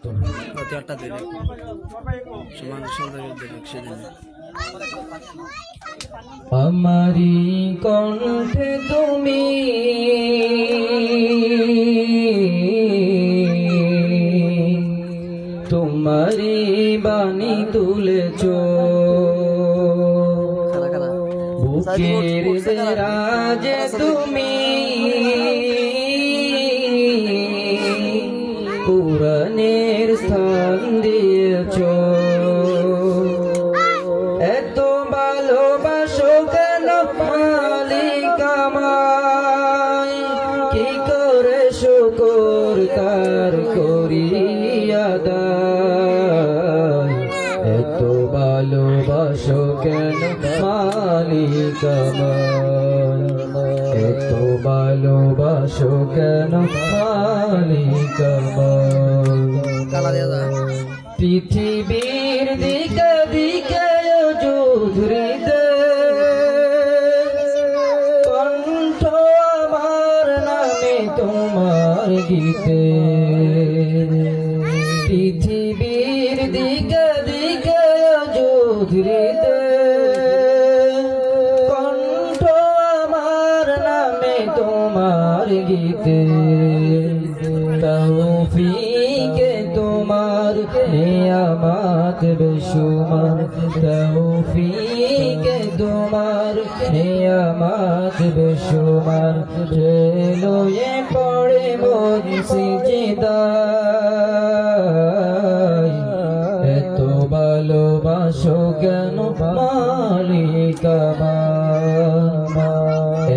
প্রতি দিলে সমান সুন্দর দিলে সেদিন আমারি কণ্ঠে তুমি তোমারি বাণী তুলেছ বুকের দেরাজে তুমি পুরাণের স্থান দিয়েছ এত ভালোবাসো কেন মালিক আমায় কি করে শুকর তার করিয়া দায় এত ভালোবাসো কেন মালিক আমায় এত ভালোবাসো কেন মালিক আমায় পৃথিবীর দিকে দিকে যুদ্ধৃতে কণ্ঠ আমার নামে তোমার গীতে পৃথিবীর দিকে দিকে যুদ্ধৃতে কণ্ঠ আমার নামে তোমার গীতে তৌফিকে তোমার নিয়ামত বেশুমার তৌফিকে তোমার নিয়ামত বেশুমার লয়ে পড়ে মন সিজদায় এত ভালোবাসো কেন মালিক আমার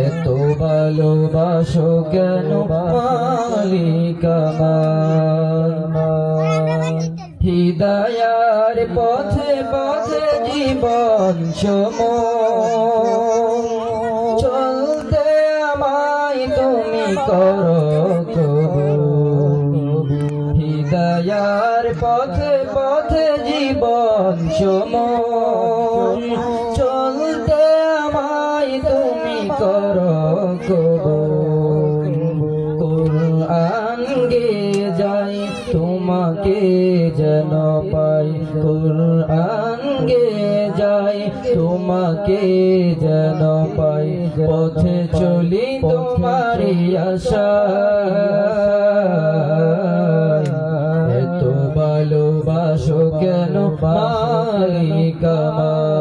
এত ভালোবাসো কেন মালিক আমার হিদায়ার পথে পথে জীবন চলতে আমায় তুমি করো হিদায়ার পথে পথে জীবন চলতে আমায় তুমি করো কুরআন গে যাই তোমাকে যেন পাই কুরআন গে যাই তোমাকে যেন পাই পথে চলি তোমারি আশায় এত ভালোবাসো কেন মালিক আমার